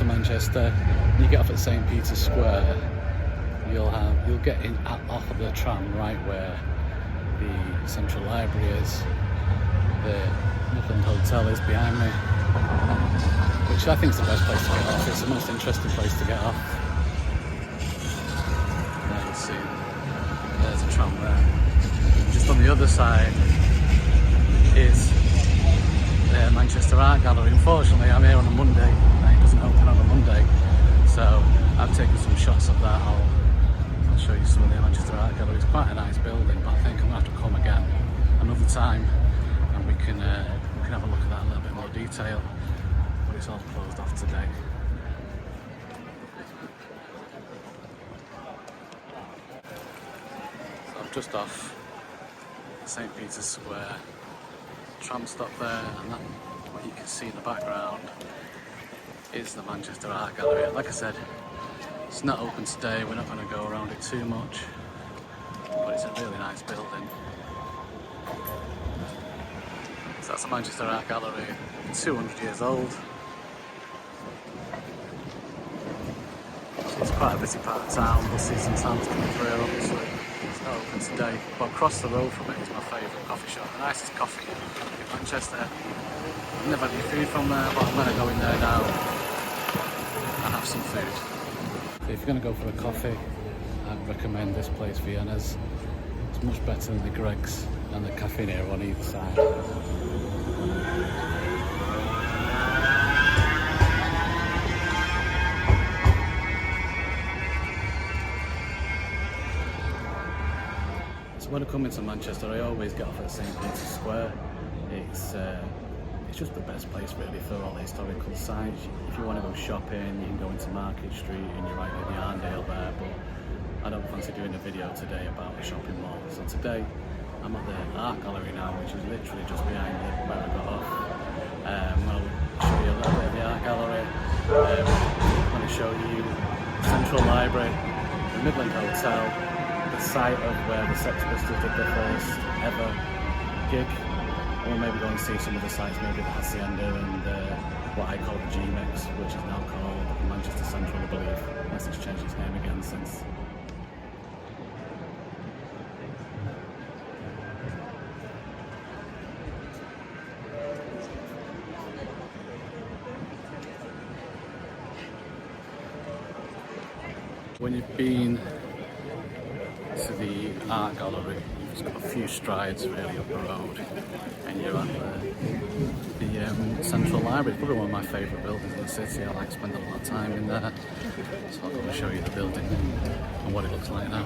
to Manchester and you get off at St. Peter's Square, you'll get in off of the tram right where the Central Library is. The Midland Hotel is behind me, which I think is the best place to get off. It's the most interesting place to get off. There you see, there's a tram there. Just on the other side is the Manchester Art Gallery. Unfortunately, I'm here on a Monday, and it doesn't open on a Monday, so I've taken some shots of that. I'll show you some of the Manchester Art Gallery. It's quite a nice building, but I think I'm going to have to come again another time, and we can have a look at that in a little bit more detail. But it's all closed off today. So I'm just off St. Peter's Square. Tram stop there, and that, what you can see in the background is the Manchester Art Gallery. Like I said, it's not open today, we're not going to go around it too much, but it's a really nice building. So that's the Manchester Art Gallery, 200 years old. It's quite a busy part of town. We'll see some towns coming through, obviously. It's not open today, but across the road from it is my favourite coffee shop, the nicest coffee in Manchester. I've never had any food from there, but I'm going to go in there now and have some food. So if you're going to go for a coffee, I'd recommend this place, Vienna's. It's much better than the Greg's and the Cafe Nero on either side. When I come into Manchester, I always get off at St. Peter's Square. It's just the best place really for all the historical sites. If you want to go shopping, you can go into Market Street and you're right near the Arndale there, but I don't fancy doing a video today about the shopping mall. So today, I'm at the Art Gallery now, which is literally just behind where I got off. I'll show you a little bit of the Art Gallery. I'm going to show you Central Library, the Midland Hotel, site of where the Sex Pistols did their first ever gig. Or maybe go and see some of the sites, maybe the Hacienda and what I call the GMEX, which is now called Manchester Central, I believe, unless it's changed its name again since. When you've been to the Art Gallery, you've got a few strides really up the road and you're at the Central Library. It's probably one of my favourite buildings in the city. I like spending a lot of time in there, so I'll go and show you the building and what it looks like now.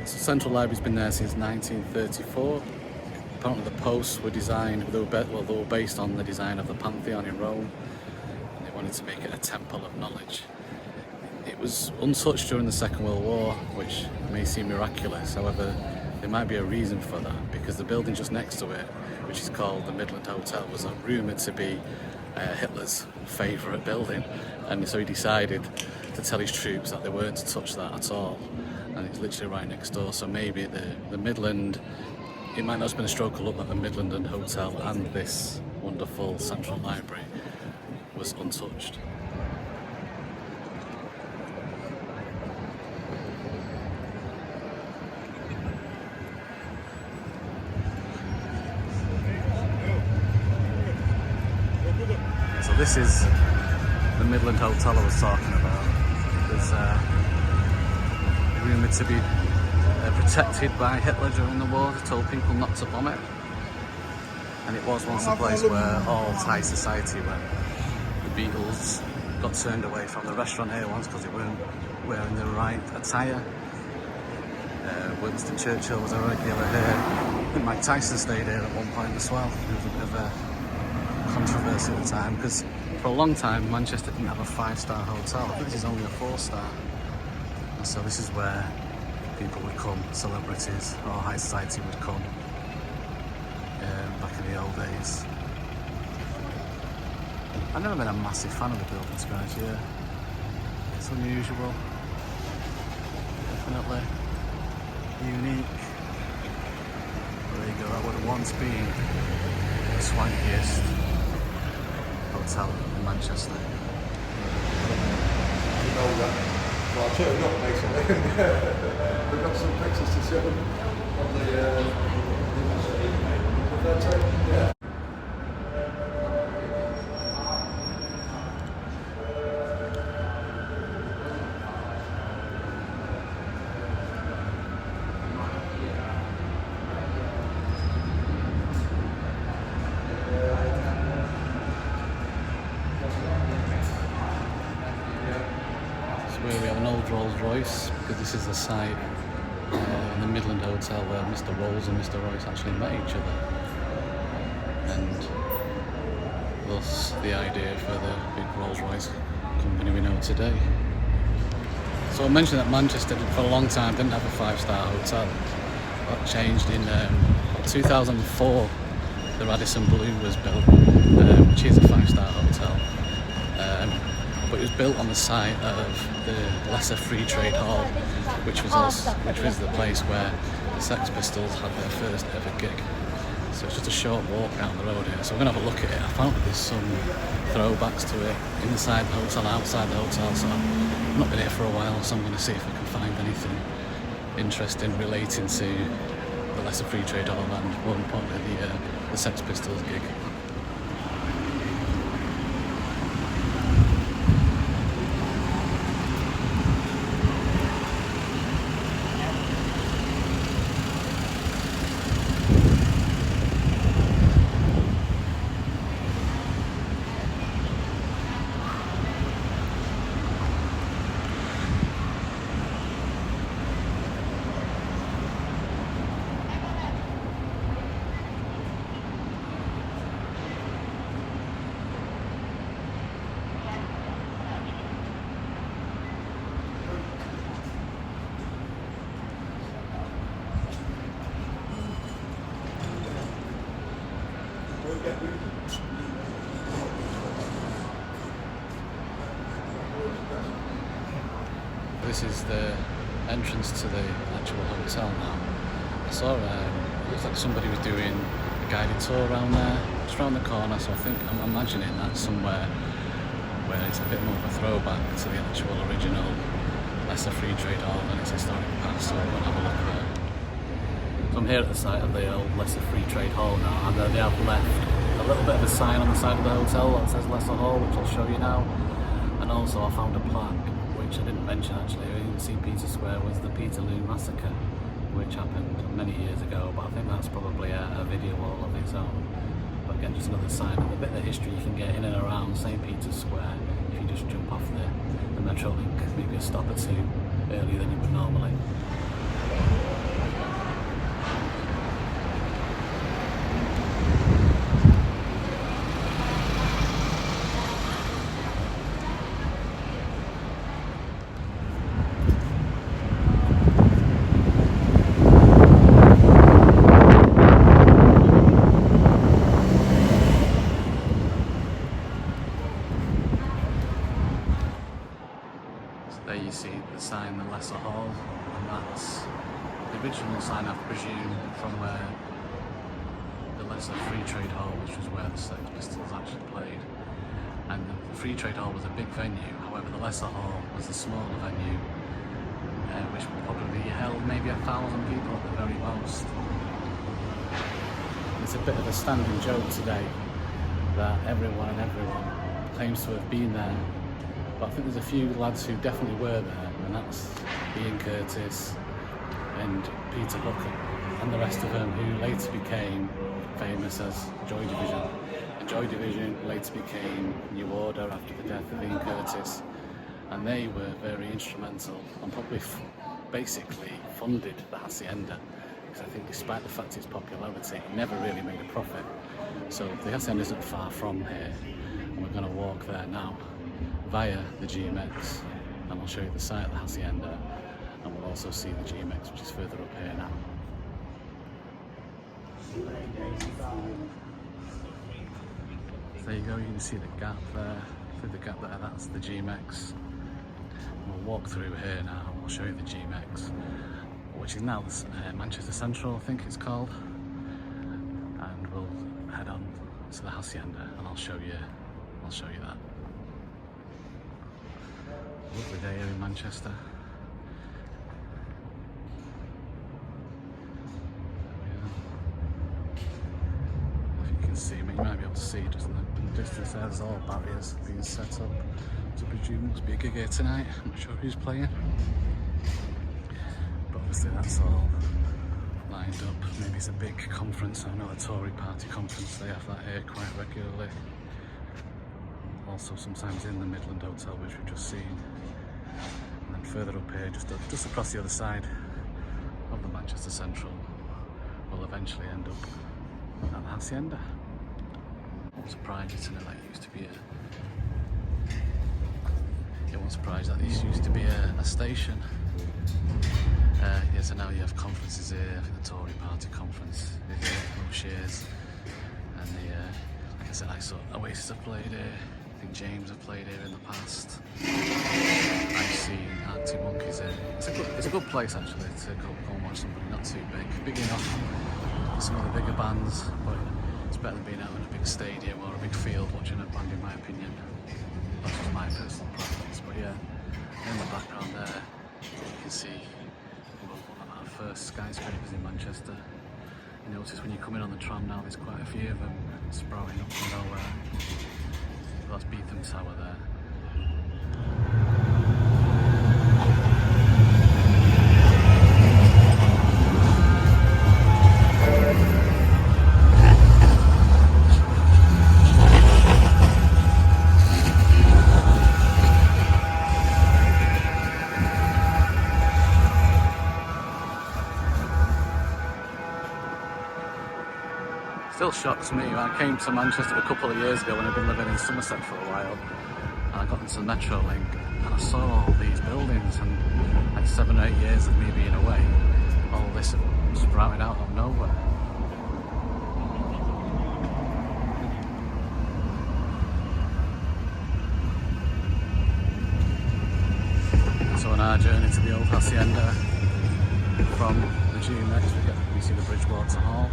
Central Library's been there since 1934. Apparently the posts were designed, they were based on the design of the Pantheon in Rome, and they wanted to make it a temple of knowledge. It was untouched during the Second World War, which may seem miraculous. However, there might be a reason for that, because the building just next to it, which is called the Midland Hotel, was rumoured to be Hitler's favourite building, and so he decided to tell his troops that they weren't to touch that at all. And it's literally right next door, so maybe the Midland, it might not have been a stroke of luck that the Midland and Hotel and this wonderful Central Library was untouched. So this is the Midland Hotel I was talking about. There's rumoured to be protected by Hitler during the war, told people not to bomb it. And it was once a place where all high society went. The Beatles got turned away from the restaurant here once because they weren't wearing the right attire. Winston Churchill was a regular here. I think Mike Tyson stayed here at one point as well. There was a bit of a controversy at the time because for a long time Manchester didn't have a 5-star hotel. I think this is only a 4-star. And so this is where people would come, celebrities or high society would come back in the old days. I've never been a massive fan of the building, to be honest, yeah. It's unusual. Definitely unique. There you go, that would have once been the swankiest hotel in Manchester. You know that. Well, I'll turn up basically. We've got some pictures to show of the yeah. Where we have an old Rolls Royce, because this is the site in the Midland Hotel where Mr. Rolls and Mr. Royce actually met each other, and thus the idea for the big Rolls Royce company we know today. So I mentioned that Manchester for a long time didn't have a 5-star hotel. That changed in 2004. The Radisson Blue was built, which is a 5-star hotel. But it was built on the site of the Lesser Free Trade Hall, which was the place where the Sex Pistols had their first ever gig. So it's just a short walk down the road here. So we're gonna have a look at it. I found that there's some throwbacks to it inside the hotel, outside the hotel. So I've not been here for a while, so I'm gonna see if I can find anything interesting relating to the Lesser Free Trade Hall and more importantly the Sex Pistols gig. This is the entrance to the actual hotel now. I saw it looks like somebody was doing a guided tour around there, just around the corner, so I think I'm imagining that's somewhere where it's a bit more of a throwback to the actual original Lesser Free Trade Hall and its historic past, so we'll have a look there. So I'm here at the site of the old Lesser Free Trade Hall now, and they have left a little bit of a sign on the side of the hotel that says Lesser Hall, which I'll show you now. And also I found a plaque, which I didn't mention actually, in St. Peter's Square, was the Peterloo Massacre, which happened many years ago, but I think that's probably a video wall of its own. But again, just another sign of a bit of history you can get in and around St. Peter's Square if you just jump off the Metro Link, maybe a stop or two earlier than you would normally. There you see the sign, the Lesser Hall, and that's the original sign, I presume, from where the Lesser Free Trade Hall, which was where the Sex Pistols actually played. And the Free Trade Hall was a big venue, however the Lesser Hall was a smaller venue, which probably held maybe 1,000 people at the very most. It's a bit of a standing joke today that everyone claims to have been there. But I think there's a few lads who definitely were there, and that's Ian Curtis, and Peter Bucket, and the rest of them, who later became famous as Joy Division. And Joy Division later became New Order after the death of Ian Curtis, and they were very instrumental and probably basically funded the Hacienda, because I think despite the fact of its popularity, it never really made a profit. So the Hacienda isn't far from here, and we're going to walk there now via the GMEX, and I'll show you the site of the Hacienda, and we'll also see the GMEX, which is further up here now. There you go, you can see the gap there, through the gap there, that's the GMEX. We'll walk through here now, and we'll show you the GMEX, which is now Manchester Central, I think it's called, and we'll head on to the Hacienda, and I'll show you that. Lovely day here in Manchester. If you can see me, you might be able to see just in the distance there, there's all barriers being set up. So I presume must be a gig here tonight. I'm not sure who's playing, but obviously that's all lined up. Maybe it's a big conference. I know a Tory party conference, they have that here quite regularly. Also sometimes in the Midland Hotel, which we've just seen. And then further up here, just across the other side of the Manchester Central, we'll eventually end up at the Hacienda. I'm surprised it's like it used to be it won't surprise that this used to be a station. Yeah, so now you have conferences here. I think the Tory party conference is here most years, and like I said, I saw Oasis have played here. I think James have played here in the past. I've seen Arctic Monkeys here. It's a good place actually to go and watch somebody not too big enough for some of the bigger bands, but it's better than being out in a big stadium or a big field watching a band, in my opinion. That's just my personal preference. But yeah, in the background there, you can see one of our first skyscrapers in Manchester. You notice when you come in on the tram now, there's quite a few of them sprouting up from nowhere. That's Briton Tower there. Still shocks me. I came to Manchester a couple of years ago when I'd been living in Somerset for a while, and I got into the Metro link and I saw all these buildings, and like 7 or 8 years of me being away, all this sprouted out of nowhere. So on our journey to the old Hacienda from the GMEX, we see the Bridgewater Hall.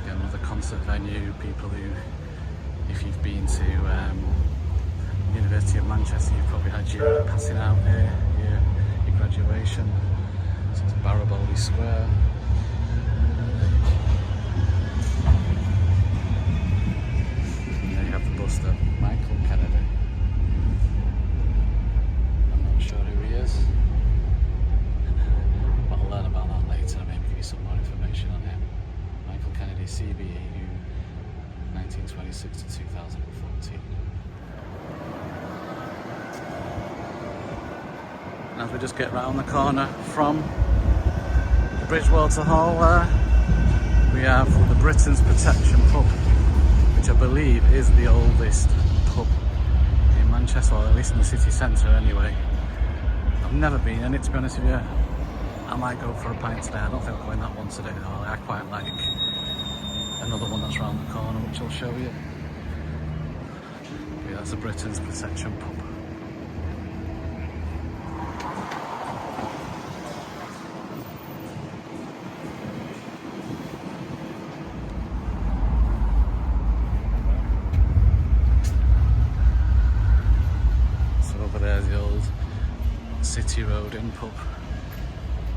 Another concert venue. People who, if you've been to University of Manchester, you've probably had your passing out here, your graduation. So it's Baraboli Square. And there you have the bust of Michael Kennedy. I'm not sure who he is, but I'll learn about that later and maybe give you some more information on him. Michael Kennedy, CBE, 1926 to 2014. And as we just get round the corner from the Bridgewater Hall there, we have the Britain's Protection Pub, which I believe is the oldest pub in Manchester, or at least in the city centre anyway. I've never been in it, to be honest with you. I might go for a pint today. I don't think I'll go in that one today though. I quite like another one that's round the corner, which I'll show you. Yeah, that's a Britain's Protection Pub. So over there's the old City Road Inn pub.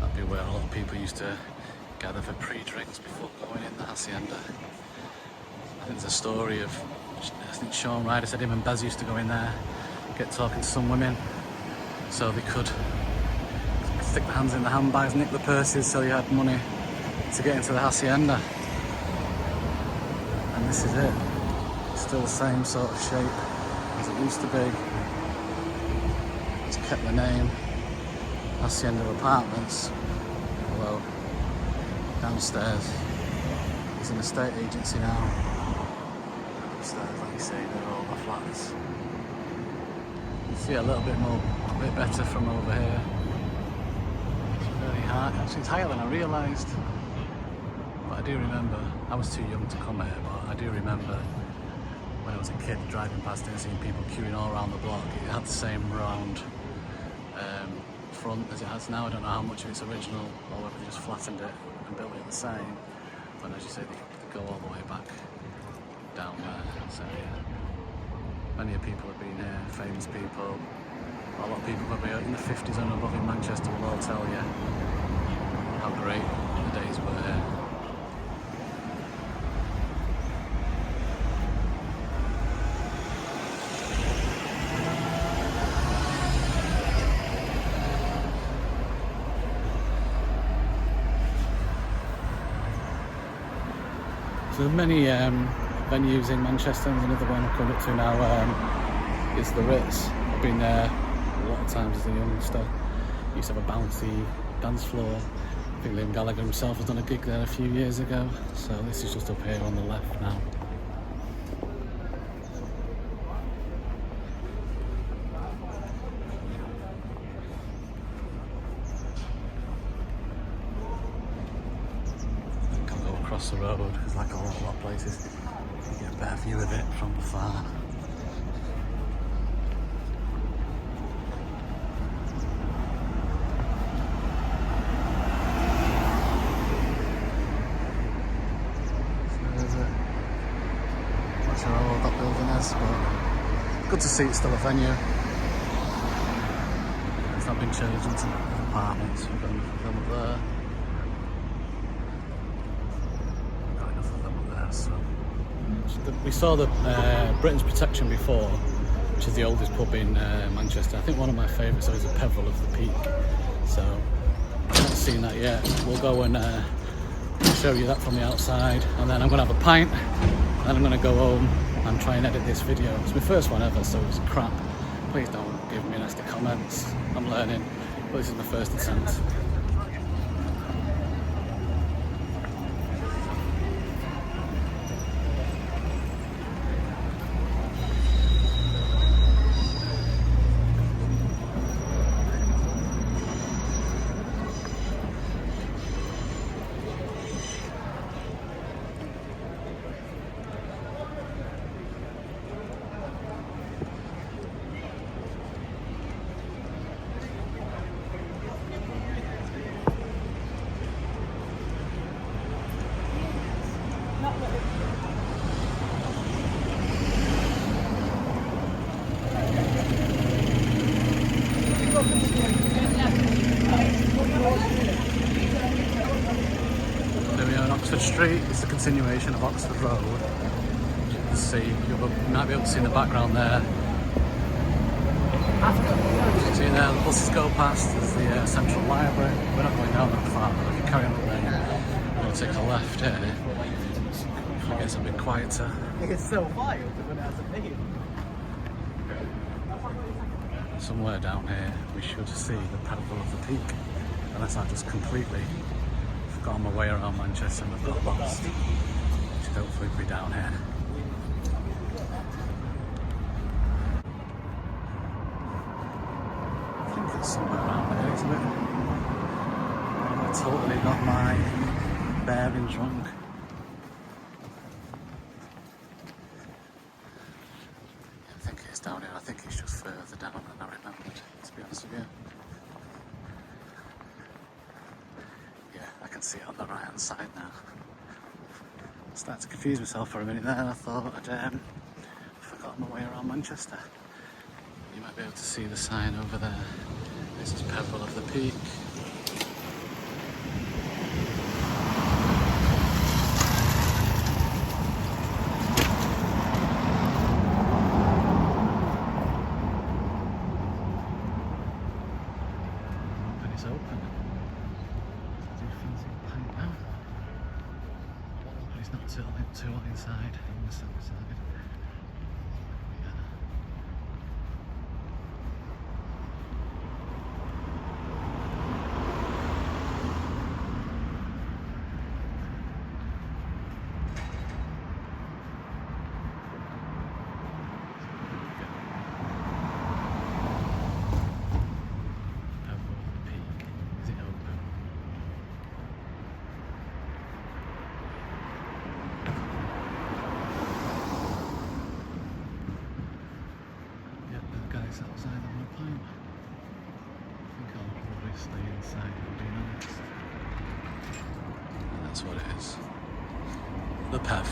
That'd be where a lot of people used to gather for pre-drinks before going in the Hacienda. I think there's a story of, I think Sean Ryder said him and Bez used to go in there, get talking to some women, so they could stick the hands in the handbags, nick the purses so you had money to get into the Hacienda. And this is it. It's still the same sort of shape as it used to be. It's kept the name Hacienda Apartments, although downstairs is an estate agency now. Upstairs, like you say, they're all the flats. You see a little bit better from over here. It's very high. Actually, it's higher than I realised. But I do remember, I was too young to come here, but I do remember when I was a kid driving past it and seeing people queuing all around the block. It had the same round front as it has now. I don't know how much of it's original or whether they just flattened it and built it the same. But as you say, they go all the way back down there. So yeah, many people have been here, famous people. A lot of people probably in the 50s and above in Manchester will all tell you how great the days were here. So there are many venues in Manchester, and another one I've come up to now is the Ritz. I've been there a lot of times as a youngster. Used to have a bouncy dance floor. I think Liam Gallagher himself has done a gig there a few years ago. So this is just up here on the left now. Across the road, there's like a lot of places you get a better view of it from afar. So there's it. Not sure how old that building is, but good to see it's still a venue. It's not been changed into apartments. We've got enough of them up there. We saw the Britain's Protection before, which is the oldest pub in Manchester. I think one of my favourites is the Peveril of the Peak. So I've not seen that yet. We'll go and show you that from the outside, and then I'm going to have a pint, and then I'm going to go home and try and edit this video. It's my first one ever, so it's crap. Please don't give me nasty comments. I'm learning, but this is my first attempt. There we are on Oxford Street. It's the continuation of Oxford Road. You can see, you might be able to see in the background there. See there, the buses go past. There's the Central Library. We're not going down that far, but if you carry on up there, you're going to take a left here. If it gets a bit quieter. It's so wild when it has a name. Somewhere down here we should see the Peveril of the Peak, unless I just completely forgot my way around Manchester and I've got lost. Should hopefully be down here. I think it's somewhere around there, isn't it? I totally got my bearings wrong. I think it's down here. I think it's just further down than I remembered, to be honest with you. Yeah, I can see it on the right hand side now. I started to confuse myself for a minute there, and I thought I'd forgotten my way around Manchester. You might be able to see the sign over there. This is Peveril of the Peak. And it's open. Do you fancy a pint now? But it's not too hot inside on the south side. Yeah. Outside on the pint. I think I'll probably stay inside, if I'm being honest. And that's what it is. The Pev.